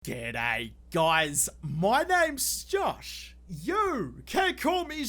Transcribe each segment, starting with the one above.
G'day guys, my name's Josh. You can call me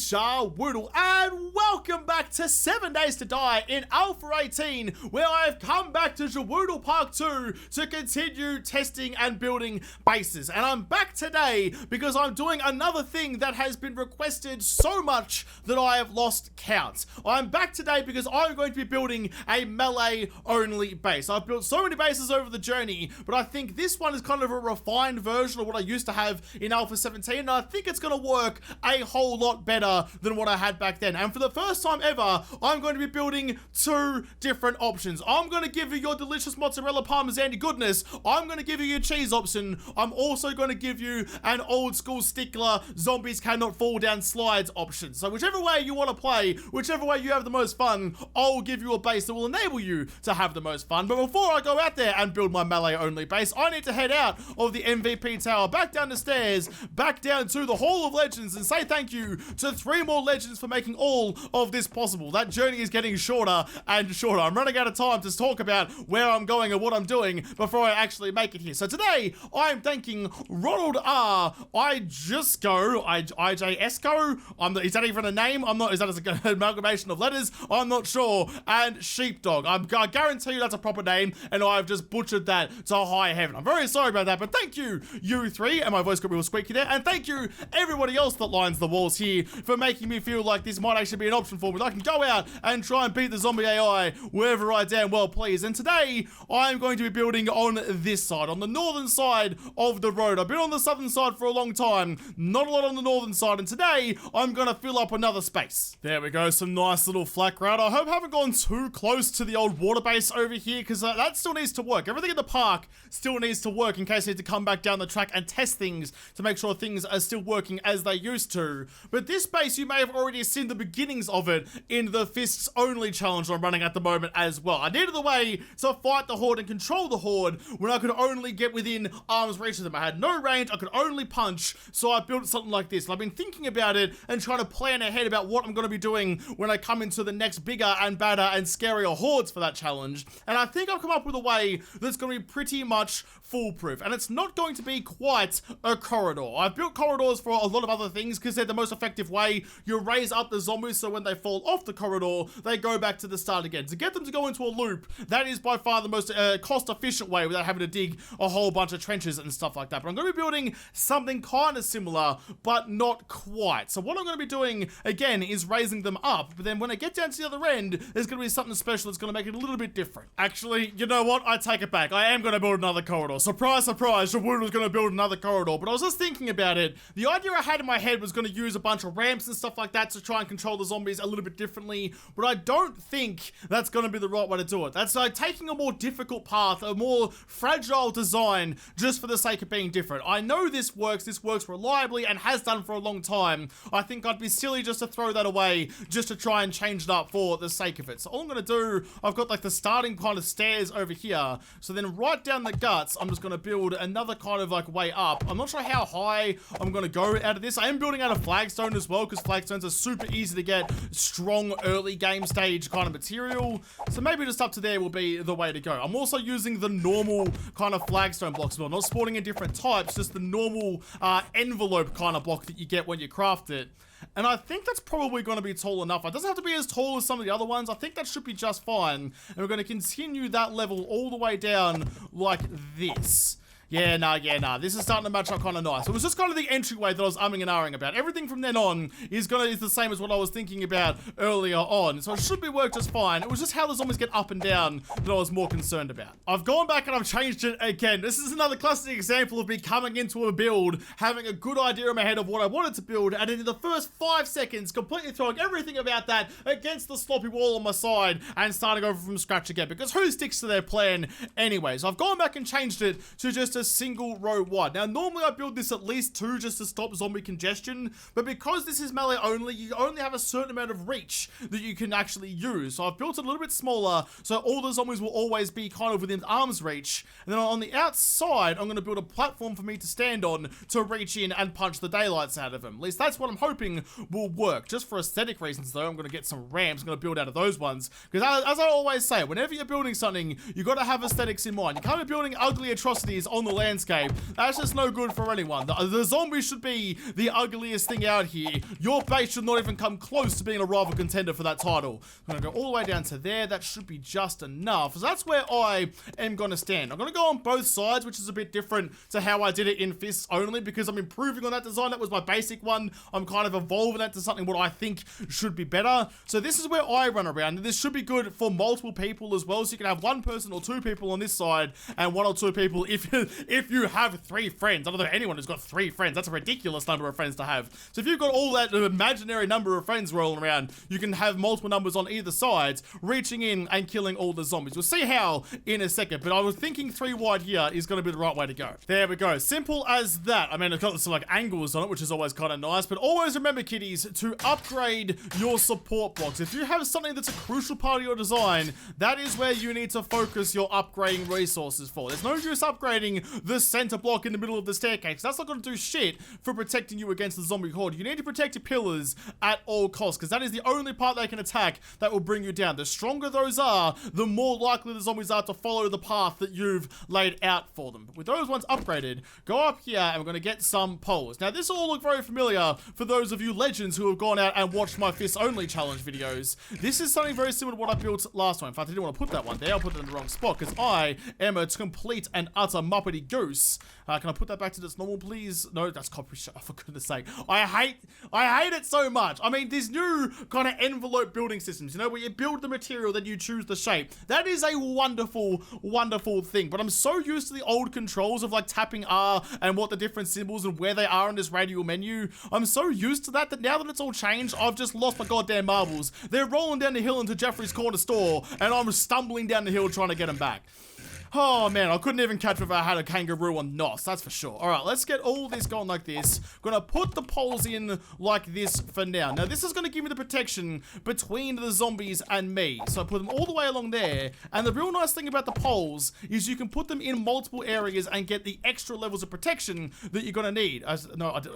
Woodle, and welcome back to 7 Days to Die in Alpha 18, where I have come back to Woodle Park 2 to continue testing and building bases. And I'm back today because I'm doing another thing that has been requested so much that I have lost count. I'm back today because I'm going to be building a melee only base. I've built so many bases over the journey, but I think this one is kind of a refined version of what I used to have in Alpha 17, and I think it's going to work a whole lot better than what I had back then. And for the first time ever, I'm going to be building two different options. I'm going to give you your delicious mozzarella parmesan goodness. I'm going to give you your cheese option. I'm also going to give you an old school stickler zombies cannot fall down slides option. So whichever way you want to play, whichever way you have the most fun, I'll give you a base that will enable you to have the most fun. But before I go out there and build my melee only base, I need to head out of the MVP tower, back down the stairs, back down to the Hall of Legends, and say thank you to 3 more legends for making all of this possible. That journey is getting shorter and shorter. I'm running out of time to talk about where I'm going and what I'm doing before I actually make it here. So today, I'm thanking Ronald R. IJSco. Is that even a name? I'm not. Is that an amalgamation of letters? I'm not sure. And Sheepdog. I guarantee you that's a proper name, and I've just butchered that to high heaven. I'm very sorry about that, but thank you, you three, and my voice got real squeaky there, and thank you, everybody else that lines the walls here, for making me feel like this might actually be an option for me. I can go out and try and beat the zombie AI wherever I damn well please. And today, I'm going to be building on this side, on the northern side of the road. I've been on the southern side for a long time, not a lot on the northern side, and today, I'm going to fill up another space. There we go, some nice little flak ground. I hope I haven't gone too close to the old water base over here, because that still needs to work. Everything in the park still needs to work in case I need to come back down the track and test things to make sure things are still working as they used to. But this base, you may have already seen the beginnings of it in the fists only challenge I'm running at the moment as well. I needed a way to fight the horde and control the horde when I could only get within arm's reach of them. I had no range, I could only punch, so I built something like this. And I've been thinking about it and trying to plan ahead about what I'm going to be doing when I come into the next bigger and badder and scarier hordes for that challenge. And I think I've come up with a way that's going to be pretty much foolproof. And it's not going to be quite a corridor. I've built corridors for a lot of other things because they're the most effective way. You raise up the zombies so when they fall off the corridor, they go back to the start again. To get them to go into a loop, that is by far the most cost-efficient way without having to dig a whole bunch of trenches and stuff like that. But I'm going to be building something kind of similar, but not quite. So what I'm going to be doing, again, is raising them up. But then when I get down to the other end, there's going to be something special that's going to make it a little bit different. Actually, you know what? I take it back. I am going to build another corridor. Surprise, surprise, Ringwood was going to build another corridor. But I was just thinking about it. The idea I had in my head was going to use a bunch of ramps and stuff like that to try and control the zombies a little bit differently, but I don't think that's going to be the right way to do it. That's like taking a more difficult path, a more fragile design, just for the sake of being different. I know this works reliably and has done for a long time. I think I'd be silly just to throw that away, just to try and change it up for the sake of it. So all I'm going to do, I've got like the starting kind of stairs over here, so then right down the guts, I'm just going to build another kind of like way up. I'm not sure how high I'm going to go out of this. I am building out of flagstone as well, because flagstones are super easy to get strong early game stage kind of material. So maybe just up to there will be the way to go. I'm also using the normal kind of flagstone blocks as well, not sporting in different types, just the normal envelope kind of block that you get when you craft it. And I think that's probably going to be tall enough. It doesn't have to be as tall as some of the other ones. I think that should be just fine. And we're going to continue that level all the way down like this. Yeah, nah. This is starting to match up kind of nice. It was just kind of the entryway that I was umming and ahhing about. Everything from then on is the same as what I was thinking about earlier on. So it should be worked just fine. It was just how the zombies get up and down that I was more concerned about. I've gone back and I've changed it again. This is another classic example of me coming into a build, having a good idea in my head of what I wanted to build, and in the first 5 seconds, completely throwing everything about that against the sloppy wall on my side and starting over from scratch again. Because who sticks to their plan anyway? So I've gone back and changed it to just a single row wide. Now, normally I build this at least 2 just to stop zombie congestion, but because this is melee only, you only have a certain amount of reach that you can actually use. So I've built it a little bit smaller, so all the zombies will always be kind of within arm's reach. And then on the outside, I'm going to build a platform for me to stand on to reach in and punch the daylights out of them. At least that's what I'm hoping will work. Just for aesthetic reasons, though, I'm going to get some ramps. I'm going to build out of those ones. Because as I always say, whenever you're building something, you've got to have aesthetics in mind. You can't be building ugly atrocities on the the landscape. That's just no good for anyone. The zombies should be the ugliest thing out here. Your base should not even come close to being a rival contender for that title. I'm gonna go all the way down to there. That should be just enough. So that's where I am gonna stand. I'm gonna go on both sides, which is a bit different to how I did it in fists only, because I'm improving on that design. That was my basic one. I'm kind of evolving that to something what I think should be better. So this is where I run around, and this should be good for multiple people as well. So you can have one person or two people on this side and one or two people if you have 3 friends. I don't know anyone who's got 3 friends. That's a ridiculous number of friends to have. So if you've got all that imaginary number of friends rolling around, you can have multiple numbers on either side, reaching in and killing all the zombies. We'll see how in a second, but I was thinking 3 wide here is going to be the right way to go. There we go. Simple as that. I mean, it's got some like angles on it, which is always kind of nice, but always remember, kiddies, to upgrade your support blocks. If you have something that's a crucial part of your design, that is where you need to focus your upgrading resources for. There's no use upgrading the center block in the middle of the staircase. That's not going to do shit for protecting you against the zombie horde. You need to protect your pillars at all costs, because that is the only part they can attack that will bring you down. The stronger those are, the more likely the zombies are to follow the path that you've laid out for them. But with those ones upgraded, go up here and we're going to get some poles. Now this will all look very familiar for those of you legends who have gone out and watched my fists only challenge videos. This is something very similar to what I built last time. In fact, I didn't want to put that one there. I'll put it in the wrong spot because I am a complete and utter muppety goose. Can I put that back to its normal, please? No, that's copyright. Oh, for goodness sake. I hate it so much. I mean, these new kind of envelope building systems, you know, where you build the material, then you choose the shape. That is a wonderful, wonderful thing. But I'm so used to the old controls of like tapping R and what the different symbols and where they are in this radial menu. I'm so used to that now that it's all changed, I've just lost my goddamn marbles. They're rolling down the hill into Jeffrey's Corner store, and I'm stumbling down the hill trying to get them back. Oh man, I couldn't even catch if I had a kangaroo on NOS, that's for sure. Alright, let's get all this going like this. Gonna put the poles in like this for now. Now this is gonna give me the protection between the zombies and me. So I put them all the way along there. And the real nice thing about the poles is you can put them in multiple areas and get the extra levels of protection that you're gonna need.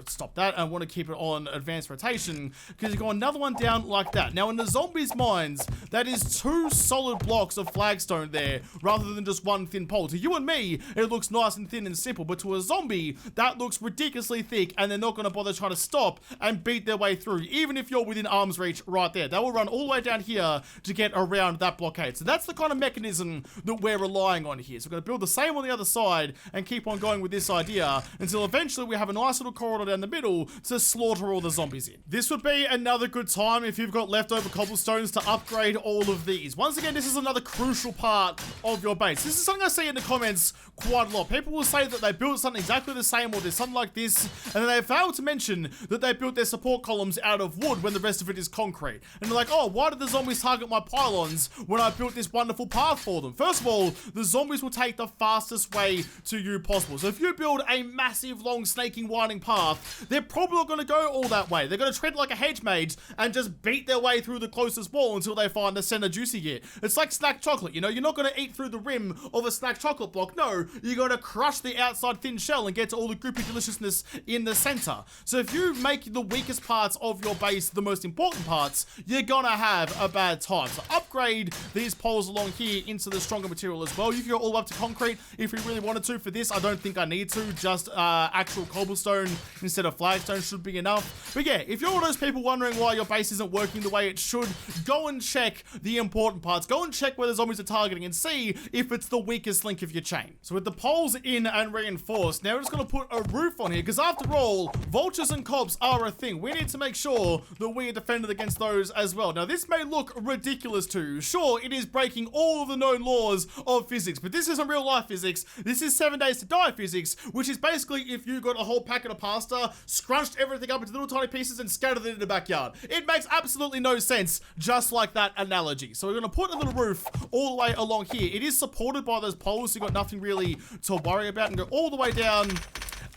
Stop that. I want to keep it on advanced rotation because you got another one down like that. Now in the zombies' minds, that is 2 solid blocks of flagstone there rather than just one thin pole. To you and me, it looks nice and thin and simple, but to a zombie, that looks ridiculously thick, and they're not going to bother trying to stop and beat their way through, even if you're within arm's reach right there. They will run all the way down here to get around that blockade. So that's the kind of mechanism that we're relying on here. So we're going to build the same on the other side and keep on going with this idea until eventually we have a nice little corridor down the middle to slaughter all the zombies in. This would be another good time if you've got leftover cobblestones to upgrade all of these. Once again, this is another crucial part of your base. This is something I see in the comments quite a lot. People will say that they built something exactly the same or there's something like this, and then they fail to mention that they built their support columns out of wood when the rest of it is concrete. And they're like, oh, why did the zombies target my pylons when I built this wonderful path for them? First of all, the zombies will take the fastest way to you possible. So if you build a massive, long, snaking, winding path, they're probably not going to go all that way. They're going to tread like a hedge mage and just beat their way through the closest wall until they find the center juicy bit. It's like snack chocolate, you know? You're not going to eat through the rim of a snack chocolate block. No, you got to crush the outside thin shell and get to all the goopy deliciousness in the center. So if you make the weakest parts of your base the most important parts, you're gonna have a bad time. So upgrade these poles along here into the stronger material as well. You can go all up to concrete if you really wanted to. For this, I don't think I need to. Just actual cobblestone instead of flagstone should be enough. But yeah, if you're one of those people wondering why your base isn't working the way it should, go and check the important parts. Go and check where the zombies are targeting and see if it's the weakest link of your chain. So with the poles in and reinforced, now we're just going to put a roof on here, because after all, vultures and cobs are a thing. We need to make sure that we are defended against those as well. Now this may look ridiculous to you. Sure, it is breaking all of the known laws of physics, but this isn't real life physics. This is 7 days to die physics, which is basically if you got a whole packet of pasta, scrunched everything up into little tiny pieces and scattered it in the backyard. It makes absolutely no sense, just like that analogy. So we're going to put a little roof all the way along here. It is supported by those poles, so you've got nothing really to worry about, and go all the way down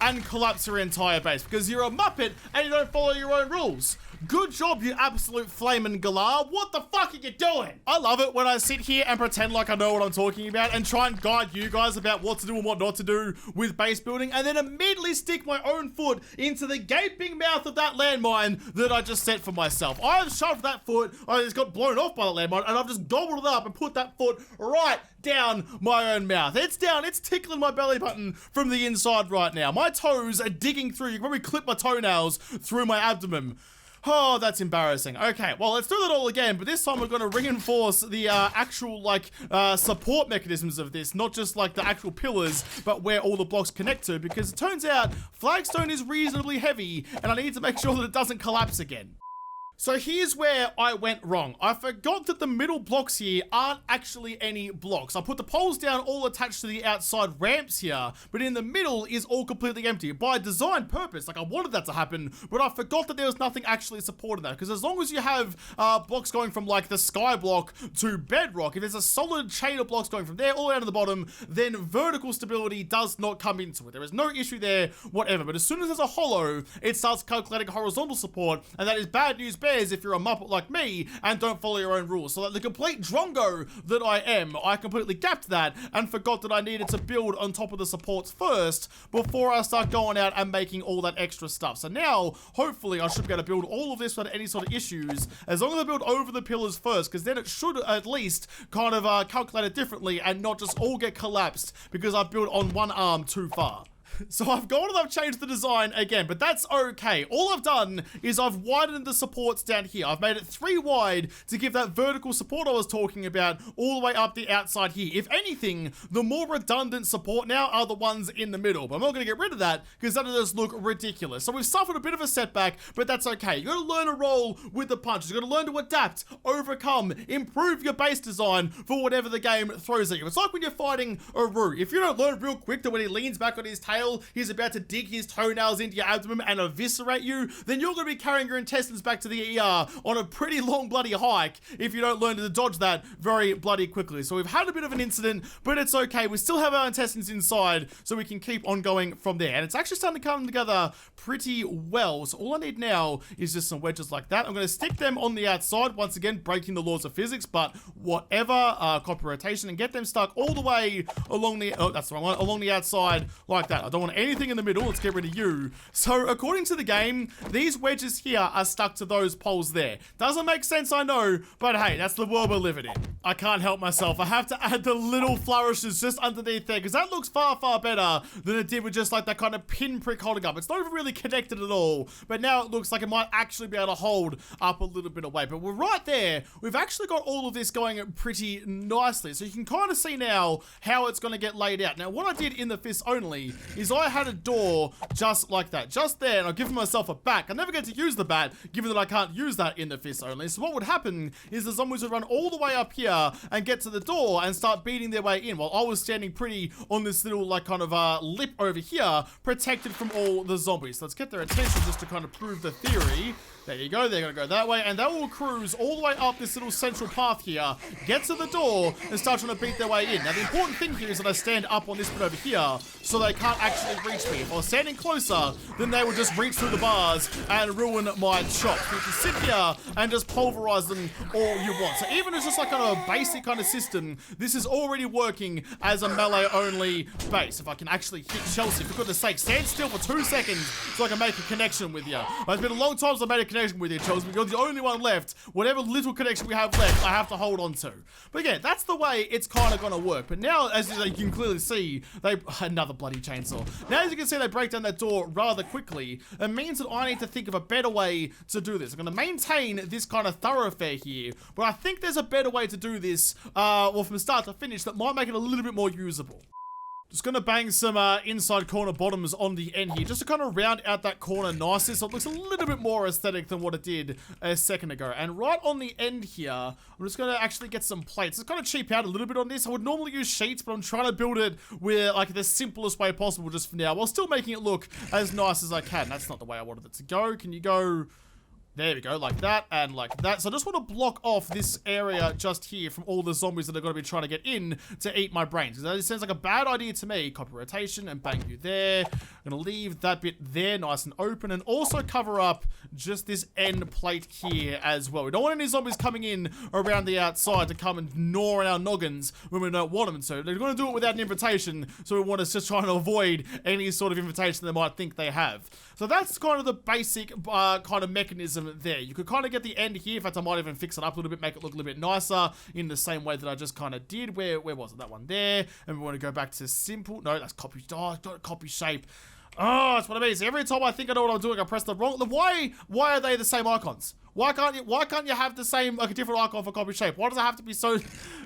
and collapse your entire base because you're a muppet and you don't follow your own rules. Good job, you absolute flamin' galah. What the fuck are you doing? I love it when I sit here and pretend like I know what I'm talking about and try and guide you guys about what to do and what not to do with base building, and then immediately stick my own foot into the gaping mouth of that landmine that I just set for myself. I have shoved that foot, I just got blown off by the landmine, and I've just gobbled it up and put that foot right down my own mouth. It's down, it's tickling my belly button from the inside right now. My toes are digging through. You can probably clip my toenails through my abdomen. Oh, that's embarrassing. Okay, well, let's do that all again, but this time we're going to reinforce the actual, like, support mechanisms of this, not just, like, the actual pillars, but where all the blocks connect to, because it turns out flagstone is reasonably heavy, and I need to make sure that it doesn't collapse again. So here's where I went wrong. I forgot that the middle blocks here aren't actually any blocks. I put the poles down all attached to the outside ramps here, but in the middle is all completely empty. By design purpose, like I wanted that to happen, but I forgot that there was nothing actually supporting that. Because as long as you have blocks going from like the sky block to bedrock, if there's a solid chain of blocks going from there all the way down to the bottom, then vertical stability does not come into it. There is no issue there, whatever. But as soon as there's a hollow, it starts calculating horizontal support, and that is bad news if you're a muppet like me and don't follow your own rules. So like the complete drongo that I am, I completely gapped that and forgot that I needed to build on top of the supports first before I start going out and making all that extra stuff. So now, hopefully, I should be able to build all of this without any sort of issues, as long as I build over the pillars first, because then it should at least kind of calculate it differently and not just all get collapsed because I've built on one arm too far. So I've gone and I've changed the design again, but that's okay. All I've done is I've widened the supports down here. I've made it 3 wide to give that vertical support I was talking about all the way up the outside here. If anything, the more redundant support now are the ones in the middle, but I'm not going to get rid of that because that does look ridiculous. So we've suffered a bit of a setback, but that's okay. You got to learn to roll with the punches. You got to learn to adapt, overcome, improve your base design for whatever the game throws at you. It's like when you're fighting a Roo. If you don't learn real quick that when he leans back on his tail, he's about to dig his toenails into your abdomen and eviscerate you, then you're going to be carrying your intestines back to the ER on a pretty long bloody hike if you don't learn to dodge that very bloody quickly. So we've had a bit of an incident, but it's okay. We still have our intestines inside, so we can keep on going from there. And it's actually starting to come together pretty well. So all I need now is just some wedges like that. I'm going to stick them on the outside, once again, breaking the laws of physics, but whatever, copy rotation, and get them stuck all the way along the, oh, that's the wrong one, along the outside like that. I don't want anything in the middle. Let's get rid of you. So according to the game, these wedges here are stuck to those poles there. Doesn't make sense, I know, but hey, that's the world we're living in. I can't help myself. I have to add the little flourishes just underneath there because that looks far, far better than it did with just like that kind of pinprick holding up. It's not even really connected at all, but now it looks like it might actually be able to hold up a little bit of weight. But we're right there. We've actually got all of this going pretty nicely. So you can kind of see now how it's going to get laid out. Now, what I did in the fist only is I had a door just like that, just there, and I've given myself a bat. I never get to use the bat, given that I can't use that in the fist only. So what would happen is the zombies would run all the way up here and get to the door and start beating their way in, while I was standing pretty on this little, like, kind of lip over here, protected from all the zombies. So let's get their attention just to kind of prove the theory. There you go, they're gonna go that way, and they will cruise all the way up this little central path here, get to the door, and start trying to beat their way in. Now, the important thing here is that I stand up on this bit over here, so they can't actually reach me. If I was standing closer, then they would just reach through the bars and ruin my chops. You can sit here and just pulverize them all you want. So even as just like kind of a basic kind of system, this is already working as a melee-only base. If I can actually hit Chelsea, for goodness sake, stand still for 2 seconds so I can make a connection with you. It's been a long time since I made a connection with you, Chelsea. You're the only one left. Whatever little connection we have left, I have to hold on to. But yeah, that's the way it's kind of going to work. But now, as you can clearly see, another bloody chainsaw. Now, as you can see, they break down that door rather quickly. It means that I need to think of a better way to do this. I'm going to maintain this kind of thoroughfare here, but I think there's a better way to do this, well, from start to finish, that might make it a little bit more usable. Just gonna bang some inside corner bottoms on the end here, just to kind of round out that corner nicely, so it looks a little bit more aesthetic than what it did a second ago. And right on the end here, I'm just gonna actually get some plates. It's kind of cheap out a little bit on this. I would normally use sheets, but I'm trying to build it with like the simplest way possible just for now, while still making it look as nice as I can. That's not the way I wanted it to go. Can you go There we go, like that and like that. So I just want to block off this area just here from all the zombies that are going to be trying to get in to eat my brains. Because that sounds like a bad idea to me. Copy rotation and bang you there. I'm going to leave that bit there nice and open and also cover up just this end plate here as well. We don't want any zombies coming in around the outside to come and gnaw on our noggins when we don't want them to. They're going to do it without an invitation, so we want to just try and avoid any sort of invitation they might think they have. So that's kind of the basic kind of mechanism there. You could kind of get the end here. In fact, I might even fix it up a little bit, make it look a little bit nicer in the same way that I just kind of did. Where was it? That one there. And we want to go back to simple. No, that's copy. Oh, not copy shape. Oh, that's what I mean. So every time I think I know what I'm doing, I press the wrong. Why are they the same icons? Why can't you have the same, like a different icon for copy shape? Why does it have to be so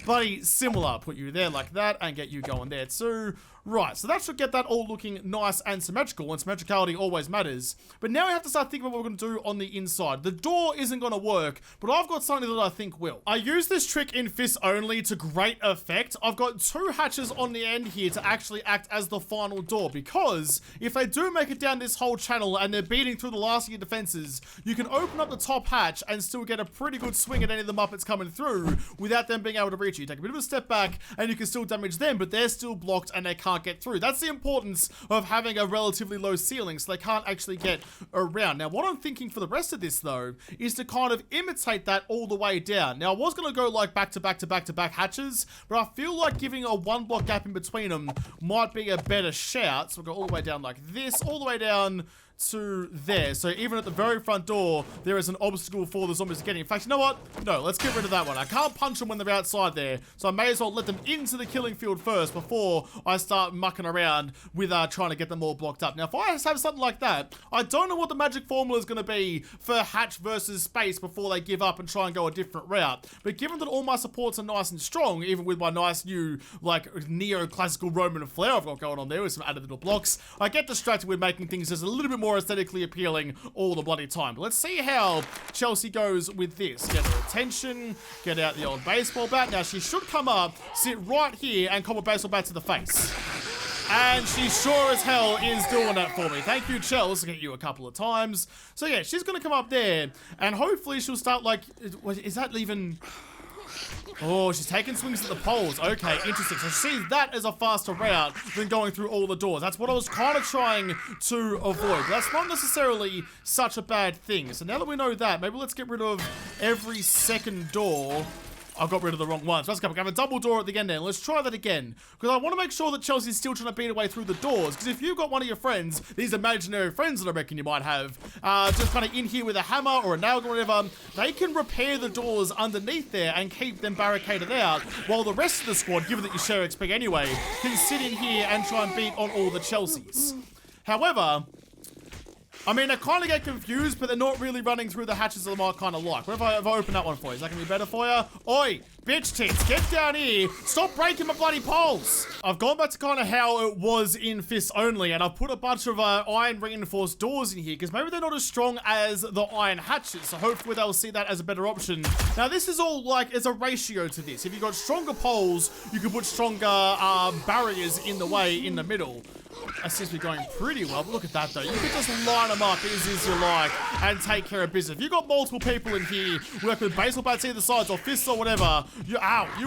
bloody similar? Put you there like that and get you going there too. Right, so that should get that all looking nice and symmetrical, and symmetricality always matters. But now we have to start thinking about what we're going to do on the inside. The door isn't going to work, but I've got something that I think will. I use this trick in fists only to great effect. I've got 2 hatches on the end here to actually act as the final door, because if they do make it down this whole channel and they're beating through the last of your defenses, you can open up the top hatch and still get a pretty good swing at any of the Muppets coming through without them being able to reach you. You take a bit of a step back and you can still damage them, but they're still blocked and they can't get through. That's the importance of having a relatively low ceiling, so they can't actually get around. Now, what I'm thinking for the rest of this, though, is to kind of imitate that all the way down. Now, I was going to go like back to back to back to back hatches, but I feel like giving a 1 block gap in between them might be a better shout. So we'll go all the way down like this, all the way down to there. So even at the very front door, there is an obstacle for the zombies to get in. In fact, you know what? No, let's get rid of that one. I can't punch them when they're outside there, so I may as well let them into the killing field first before I start mucking around with trying to get them all blocked up. Now, if I have something like that, I don't know what the magic formula is going to be for hatch versus space before they give up and try and go a different route. But given that all my supports are nice and strong, even with my nice new, like, neoclassical Roman flair I've got going on there with some added little blocks, I get distracted with making things just a little bit more aesthetically appealing all the bloody time. But let's see how Chelsea goes with this. Get her attention, get out the old baseball bat. Now she should come up, sit right here and cop a baseball bat to the face. And she sure as hell is doing that for me. Thank you, Chelsea. I'll get you a couple of times. So yeah, she's going to come up there and hopefully she'll start like, is that even... Oh, she's taking swings at the poles. Okay, interesting. So she sees that as a faster route than going through all the doors. That's what I was kind of trying to avoid. But that's not necessarily such a bad thing. So now that we know that, maybe let's get rid of every second door. I got rid of the wrong one. So let's go. We have a double door at the end there. Let's try that again. Because I want to make sure that Chelsea's still trying to beat her way through the doors. Because if you've got one of your friends, these imaginary friends that I reckon you might have, just kind of in here with a hammer or a nail gun or whatever, they can repair the doors underneath there and keep them barricaded out. While the rest of the squad, given that you share XP anyway, can sit in here and try and beat on all the Chelseas. However... I mean, I kind of get confused, but they're not really running through the hatches that I might kind of like. What if I open that one for you? Is that going to be better for you? Oi, bitch tits, get down here. Stop breaking my bloody poles. I've gone back to kind of how it was in fists only, and I've put a bunch of iron reinforced doors in here, because maybe they're not as strong as the iron hatches, so hopefully they'll see that as a better option. Now, this is all like, there's a ratio to this. If you've got stronger poles, you can put stronger barriers in the way in the middle. That seems to be going pretty well, but look at that though. You can just line them up as you like and take care of business. If you've got multiple people in here, work with baseball bats either sides or fists or whatever, you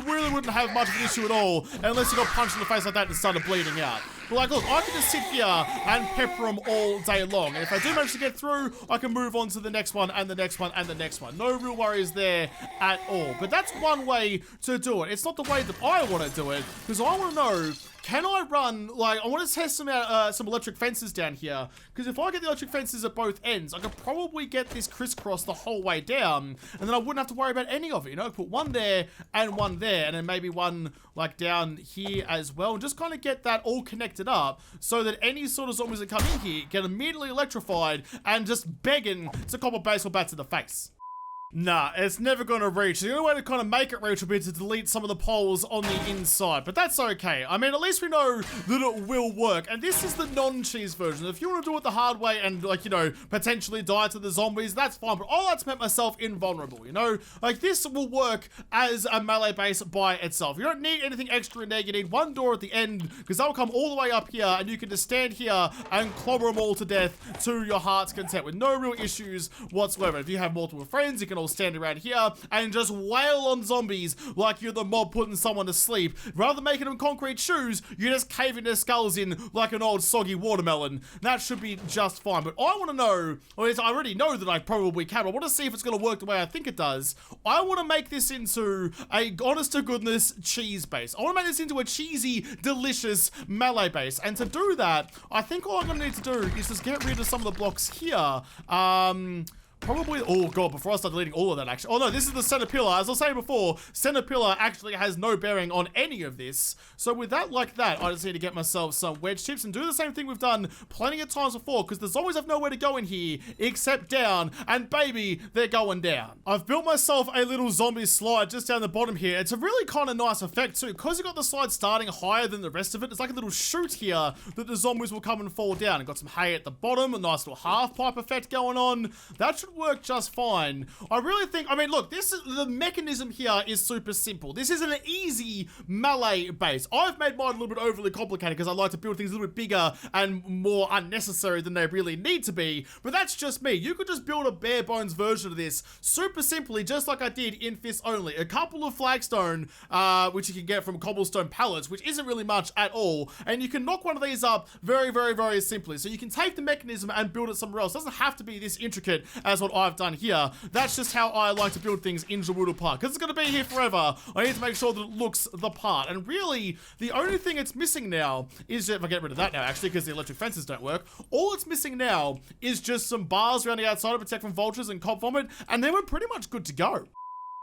really wouldn't have much of an issue at all unless you got punched in the face like that and started bleeding out. But like, look, I can just sit here and pepper them all day long. And if I do manage to get through, I can move on to the next one and the next one and the next one. No real worries there at all. But that's one way to do it. It's not the way that I want to do it, because I want to know, can I run, like, I want to test some electric fences down here, because if I get the electric fences at both ends, I could probably get this crisscross the whole way down, and then I wouldn't have to worry about any of it, you know? Put one there, and then maybe one, like, down here as well, and just kind of get that all connected up, so that any sort of zombies that come in here get immediately electrified, and just begging to cop a baseball bat to the face. Nah, it's never gonna reach. The only way to kind of make it reach will be to delete some of the poles on the inside, but that's okay. I mean, at least we know that it will work, and this is the non-cheese version. If you want to do it the hard way and, like, you know, potentially die to the zombies, that's fine, but I like to make myself invulnerable, you know? Like, this will work as a melee base by itself. You don't need anything extra in there. You need one door at the end, because they'll come all the way up here, and you can just stand here and clobber them all to death to your heart's content with no real issues whatsoever. If you have multiple friends, you can all stand around here and just wail on zombies like you're the mob putting someone to sleep. Rather than making them concrete shoes, you're just caving their skulls in like an old soggy watermelon. That should be just fine. But I want to know, or I already know that I probably can, but I want to see if it's going to work the way I think it does. I want to make this into a honest to goodness cheese base. I want to make this into a cheesy, delicious melee base. And to do that, I think all I'm going to need to do is just get rid of some of the blocks here. Probably, oh god, before I start deleting all of that actually. Oh no, this is the center pillar. As I was saying before, center pillar actually has no bearing on any of this. So with that like that, I just need to get myself some wedge chips and do the same thing we've done plenty of times before, because the zombies have nowhere to go in here except down, and baby, they're going down. I've built myself a little zombie slide just down the bottom here. It's a really kind of nice effect too, because you've got the slide starting higher than the rest of it. It's like a little chute here that the zombies will come and fall down. I've got some hay at the bottom, a nice little half pipe effect going on. That should work just fine. I really think, I mean, look, the mechanism here is super simple. This is an easy melee base. I've made mine a little bit overly complicated because I like to build things a little bit bigger and more unnecessary than they really need to be, but that's just me. You could just build a bare bones version of this super simply, just like I did in Fist Only. A couple of flagstone, which you can get from cobblestone pallets, which isn't really much at all, and you can knock one of these up very, very, very simply. So you can take the mechanism and build it somewhere else. It doesn't have to be this intricate as what I've done here. That's just how I like to build things in Jawoodle Park, because it's going to be here forever. I need to make sure that it looks the part, and really, the only thing it's missing now is, if I get rid of that now actually, because the electric fences don't work, all it's missing now is just some bars around the outside to protect from vultures and cop vomit, and then we're pretty much good to go.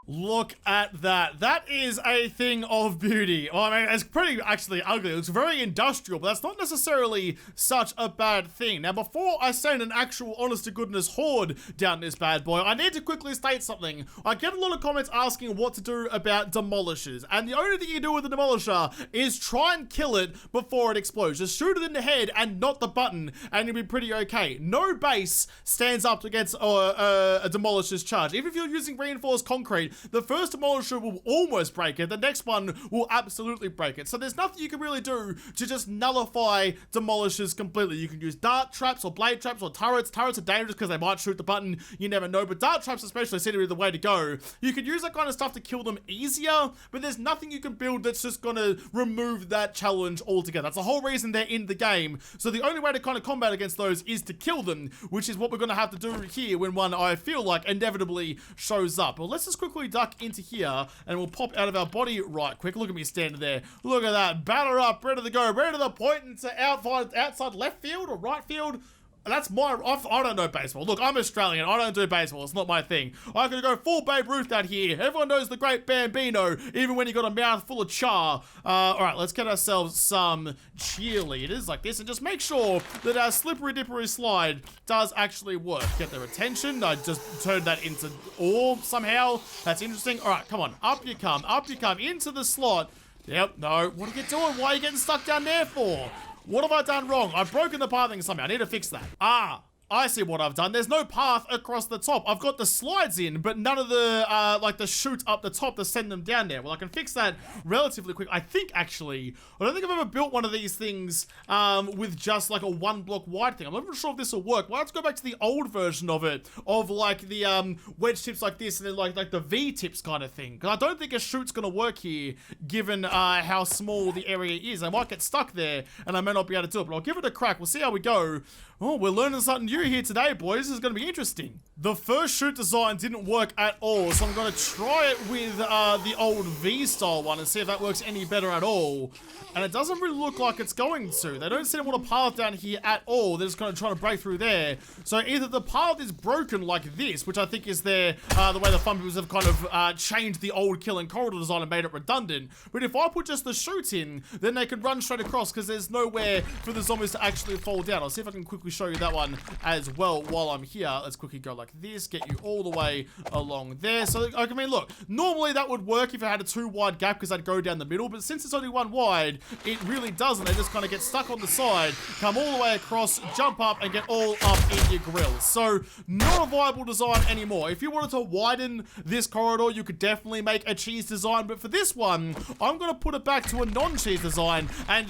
Look at that. That is a thing of beauty. Oh, I mean, it's pretty actually ugly. It looks very industrial, but that's not necessarily such a bad thing. Now, before I send an actual honest-to-goodness horde down this bad boy, I need to quickly state something. I get a lot of comments asking what to do about demolishers, and the only thing you do with a demolisher is try and kill it before it explodes. Just shoot it in the head and not the button, and you'll be pretty okay. No base stands up against a demolisher's charge. Even if you're using reinforced concrete, the first demolisher will almost break it, the next one will absolutely break it. So there's nothing you can really do to just nullify demolishers completely. You can use dart traps or blade traps or turrets. Turrets are dangerous because they might shoot the button, you never know, but dart traps especially seem to be the way to go. You can use that kind of stuff to kill them easier, but there's nothing you can build that's just gonna remove that challenge altogether. That's the whole reason they're in the game. So the only way to kind of combat against those is to kill them, which is what we're gonna have to do here when one, I feel like, inevitably shows up. Well, let's just quickly duck into here and we'll pop out of our body right quick. Look at me standing there. Look at that. Batter up, ready to go, ready to point into outside left field or right field. That's my, I don't know baseball. Look, I'm Australian. I don't do baseball. It's not my thing. I could go full Babe Ruth out here. Everyone knows the great Bambino, even when you got a mouth full of char. All right, let's get ourselves some cheerleaders like this and just make sure that our slippery dippery slide does actually work. Get their attention. I just turned that into ore somehow. That's interesting. All right, come on. Up you come. Up you come into the slot. Yep, no. What are you doing? Why are you getting stuck down there for? What have I done wrong? I've broken the pathing somehow. I need to fix that. Ah, I see what I've done. There's no path across the top. I've got the slides in, but none of the, like the chute up the top to send them down there. Well, I can fix that relatively quick. I think, actually, I don't think I've ever built one of these things with just like a one block wide thing. I'm not even sure if this will work. Well, let's go back to the old version of it, of like the wedge tips like this and then like the V tips kind of thing. Because I don't think a chute's going to work here, given how small the area is. I might get stuck there, and I may not be able to do it, but I'll give it a crack. We'll see how we go. Oh, we're learning something new here today, boys. This is going to be interesting. The first chute design didn't work at all, so I'm going to try it with the old V-style one and see if that works any better at all. And it doesn't really look like it's going to. They don't seem to want a path down here at all. They're just going to try to break through there. So either the path is broken like this, which I think is the way the fun peoples have kind of changed the old killing corridor design and made it redundant. But if I put just the chute in, then they can run straight across because there's nowhere for the zombies to actually fall down. I'll see if I can quickly show you that one as well while I'm here. Let's quickly go like this, get you all the way along there. So, I mean, look, normally that would work if I had a 2 wide gap because I'd go down the middle, but since it's only 1 wide, it really doesn't. They just kind of get stuck on the side, come all the way across, jump up, and get all up in your grill. So, not a viable design anymore. If you wanted to widen this corridor, you could definitely make a cheese design, but for this one, I'm going to put it back to a non-cheese design, and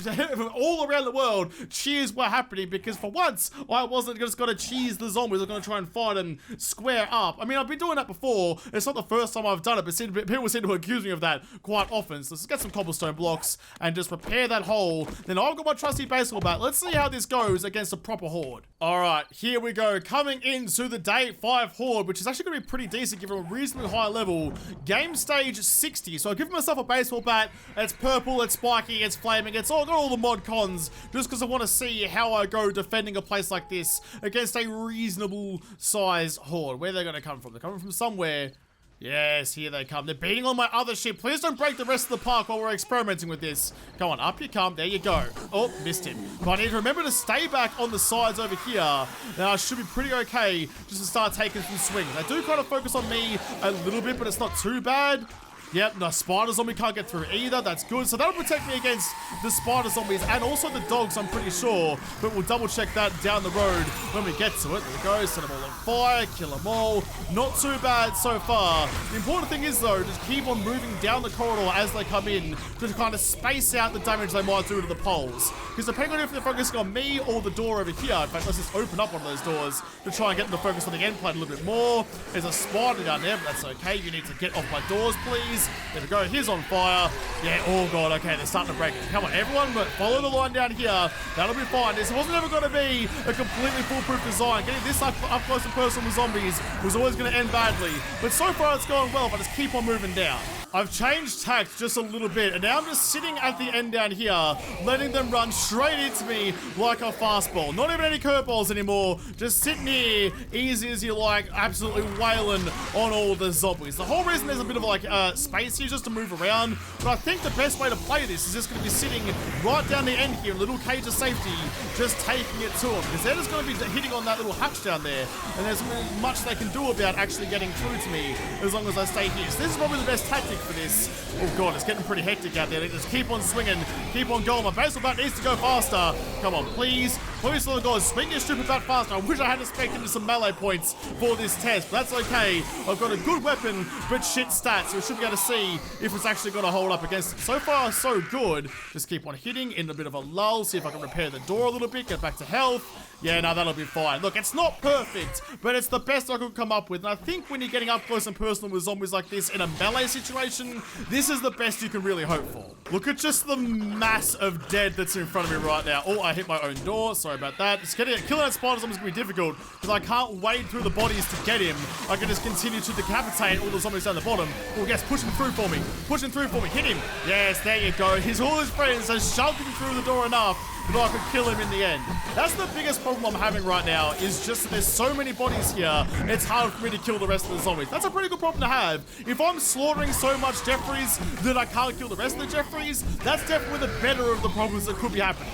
all around the world, cheers were happening, because for once, I wasn't just going to cheese the zombies. I'm going to try and fight them square up. I mean, I've been doing that before. It's not the first time I've done it, but people seem to accuse me of that quite often. So let's get some cobblestone blocks and just repair that hole. Then I've got my trusty baseball bat. Let's see how this goes against a proper horde. All right, here we go. Coming into the day 5 horde, which is actually going to be pretty decent given a reasonably high level. Game stage 60. So I've given myself a baseball bat. It's purple, it's spiky, it's flaming. It's all got all the mod cons just because I want to see how I go defending a place like this against a reasonable size horde. Where they're going to come from? They're coming from somewhere. Yes, here they come. They're beating on my other ship. Please don't break the rest of the park while we're experimenting with this. Come on, up you come. There you go. Oh, missed him. But I need to remember to stay back on the sides over here. Now, I should be pretty okay just to start taking some swings. They do kind of focus on me a little bit, but it's not too bad. Yep, no, spider zombie can't get through either. That's good. So that'll protect me against the spider zombies and also the dogs, I'm pretty sure. But we'll double check that down the road when we get to it. There we go. Set them all on fire. Kill them all. Not too bad so far. The important thing is, though, just keep on moving down the corridor as they come in to kind of space out the damage they might do to the poles. Because depending on if they're focusing on me or the door over here, in fact, let's just open up one of those doors to try and get them to focus on the end plate a little bit more. There's a spider down there, but that's okay. You need to get off my doors, please. There we go, he's on fire. Yeah, oh god, okay, they're starting to break it. Come on, everyone, but follow the line down here. That'll be fine. This wasn't ever going to be a completely foolproof design. Getting this up close and personal with zombies was always going to end badly. But so far it's going well, if I just keep on moving down. I've changed tact just a little bit, and now I'm just sitting at the end down here, letting them run straight into me like a fastball. Not even any curveballs anymore, just sitting here, easy as you like, absolutely wailing on all the zombies. The whole reason there's a bit of like space here just to move around, but I think the best way to play this is just going to be sitting right down the end here, a little cage of safety, just taking it to them, because they're just going to be hitting on that little hatch down there, and there's much they can do about actually getting through to me as long as I stay here. So this is probably the best tactic for this. Oh god, it's getting pretty hectic out there. They just keep on swinging, keep on going. My baseball bat needs to go faster. Come on, please. Please, Lord God, swing your stupid bat faster. I wish I had to spec into some melee points for this test, but that's okay. I've got a good weapon, but shit stats, so we should be able to see if it's actually going to hold up against it. So far, so good. Just keep on hitting in a bit of a lull, see if I can repair the door a little bit, get back to health. Yeah, no, that'll be fine. Look, it's not perfect, but it's the best I could come up with. And I think when you're getting up close and personal with zombies like this in a melee situation, this is the best you can really hope for. Look at just the mass of dead that's in front of me right now. Oh, I hit my own door. Sorry about that. Just killing that spider zombie is going to be difficult because I can't wade through the bodies to get him. I can just continue to decapitate all the zombies down the bottom. Oh, yes, push him through for me. Push him through for me. Hit him. Yes, there you go. All his friends have shoved him through the door enough that I could kill him in the end. That's the biggest problem I'm having right now, is just that there's so many bodies here, it's hard for me to kill the rest of the zombies. That's a pretty good problem to have. If I'm slaughtering so much Jeffries that I can't kill the rest of the Jeffries, that's definitely the better of the problems that could be happening.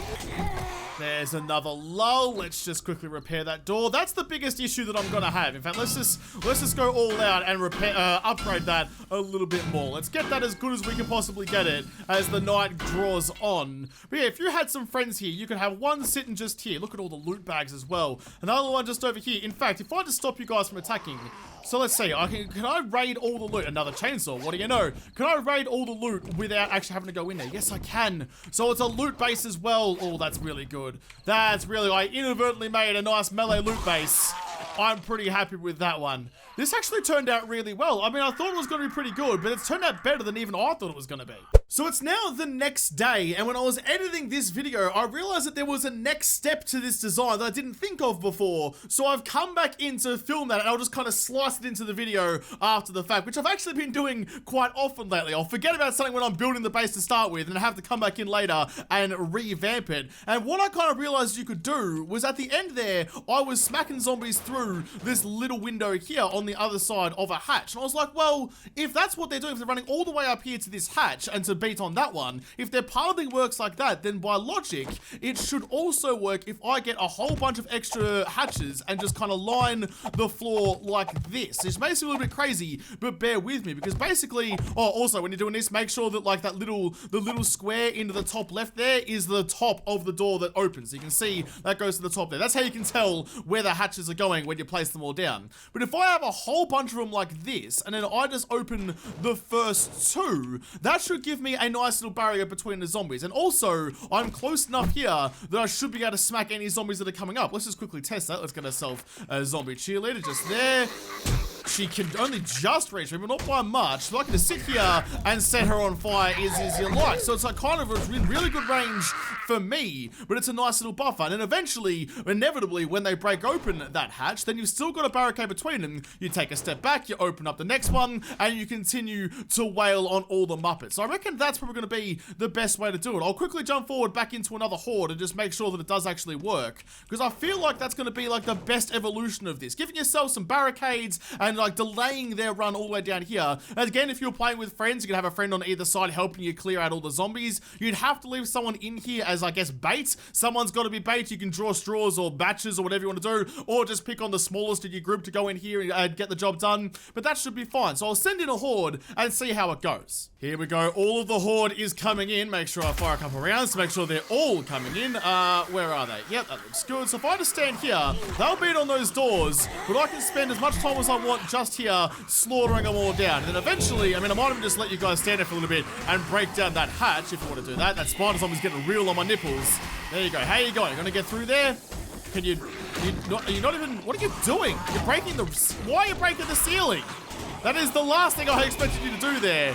There's another lull. Let's just quickly repair that door. That's the biggest issue that I'm gonna have. In fact, let's just go all out and upgrade that a little bit more. Let's get that as good as we can possibly get it as the night draws on. But yeah, if you had some friends here, you could have one sitting just here. Look at all the loot bags as well. Another one just over here. In fact, if I just stop you guys from attacking, so let's see, can I raid all the loot? Another chainsaw, what do you know? Can I raid all the loot without actually having to go in there? Yes, I can. So it's a loot base as well. Oh, that's really good. I inadvertently made a nice melee loot base. I'm pretty happy with that one. This actually turned out really well. I mean, I thought it was going to be pretty good, but it's turned out better than even I thought it was going to be. So it's now the next day, and when I was editing this video, I realized that there was a next step to this design that I didn't think of before. So I've come back in to film that, and I'll just kind of slice it into the video after the fact, which I've actually been doing quite often lately. I'll forget about something when I'm building the base to start with, and I have to come back in later and revamp it. And what I kind of realized you could do was at the end there, I was smacking zombies through this little window here on the other side of a hatch. And I was like, well, if that's what they're doing, if they're running all the way up here to this hatch and to beat on that one. If their pathing works like that, then by logic, it should also work if I get a whole bunch of extra hatches and just kind of line the floor like this. It's basically a little bit crazy, but bear with me, because basically, also when you're doing this, make sure that like the little square into the top left there is the top of the door that opens. You can see that goes to the top there. That's how you can tell where the hatches are going when you place them all down. But if I have a whole bunch of them like this, and then I just open the first two, that should give me a nice little barrier between the zombies. And also, I'm close enough here that I should be able to smack any zombies that are coming up. Let's just quickly test that. Let's get ourselves a zombie cheerleader just there. She can only just reach me, but not by much. So I can just sit here and set her on fire as you like. So it's like kind of a really good range for me, but it's a nice little buffer. And then eventually, inevitably, when they break open that hatch, then you've still got a barricade between them. You take a step back, you open up the next one, and you continue to wail on all the Muppets. So I reckon that's probably going to be the best way to do it. I'll quickly jump forward back into another horde and just make sure that it does actually work, because I feel like that's going to be like the best evolution of this. Giving yourself some barricades and like delaying their run all the way down here. And again, if you're playing with friends, you can have a friend on either side helping you clear out all the zombies. You'd have to leave someone in here as, I guess, bait. Someone's got to be bait. You can draw straws or batches or whatever you want to do, or just pick on the smallest of your group to go in here and get the job done. But that should be fine. So I'll send in a horde and see how it goes. Here we go. All of the horde is coming in. Make sure I fire a couple rounds to make sure they're all coming in. Where are they? Yep, that looks good. So if I just stand here, they'll beat on those doors, but I can spend as much time as I want just here slaughtering them all down. And then eventually, I mean, I might even just let you guys stand there for a little bit and break down that hatch if you want to do that. That spider zombie's getting real on my nipples. There you go. How you going? Gonna get through there? Can you are you not even, what are you doing? You're breaking the, why are you breaking the ceiling? That is the last thing I expected you to do there.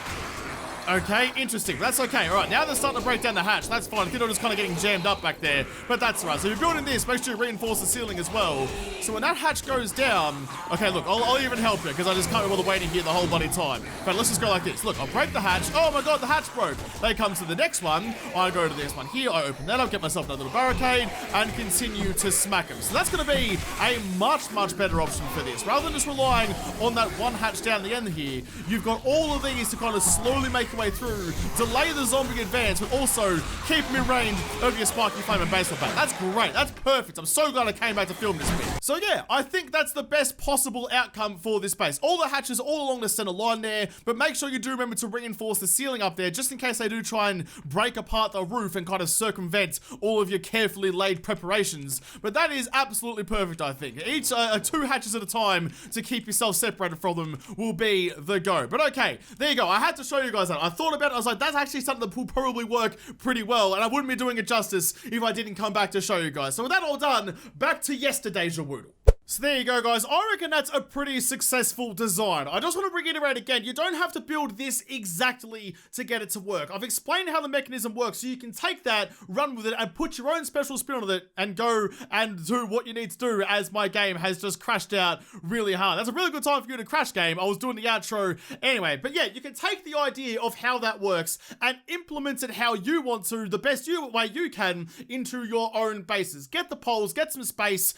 Okay, interesting. That's okay. All right, now they're starting to break down the hatch. That's fine. Kiddo is kind of getting jammed up back there, but that's all right. So if you're building this, make sure you reinforce the ceiling as well. So when that hatch goes down, okay, look, I'll even help you because I just can't be bothered waiting here the whole bloody time. But let's just go like this. Look, I'll break the hatch. Oh my God, the hatch broke. They come to the next one. I go to this one here. I open that up, get myself another little barricade, and continue to smack them. So that's going to be a much, much better option for this. Rather than just relying on that one hatch down the end here, you've got all of these to kind of slowly make your way through, delay the zombie advance, but also keep them in range of your spiky flame and baseball bat. That's great. That's perfect. I'm so glad I came back to film this bit. So yeah, I think that's the best possible outcome for this base. All the hatches all along the center line there, but make sure you do remember to reinforce the ceiling up there, just in case they do try and break apart the roof and kind of circumvent all of your carefully laid preparations. But that is absolutely perfect, I think. Each 2 hatches at a time to keep yourself separated from them will be the go. But okay, there you go. I had to show you guys that. I thought about it. I was like, that's actually something that will probably work pretty well, and I wouldn't be doing it justice if I didn't come back to show you guys. So with that all done, back to yesterday's Jawoodle. So there you go, guys. I reckon that's a pretty successful design. I just want to reiterate again, you don't have to build this exactly to get it to work. I've explained how the mechanism works, so you can take that, run with it, and put your own special spin on it, and go and do what you need to do, as my game has just crashed out really hard. That's a really good time for you to crash game. I was doing the outro anyway. But yeah, you can take the idea of how that works and implement it how you want to, the best way you can, into your own bases. Get the poles, get some space,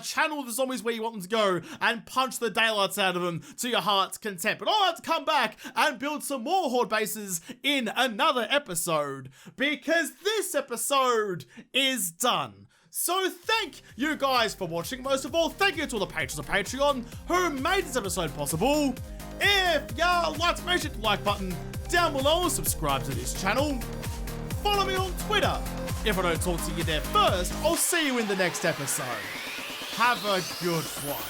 channel the zombies where you want them to go, and punch the daylights out of them to your heart's content. But I'll have to come back and build some more horde bases in another episode, because this episode is done. So thank you guys for watching. Most of all, thank you to all the patrons of Patreon who made this episode possible. If you liked, make sure to hit the like button down below and subscribe to this channel. Follow me on Twitter. If I don't talk to you there first, I'll see you in the next episode. Have a good one.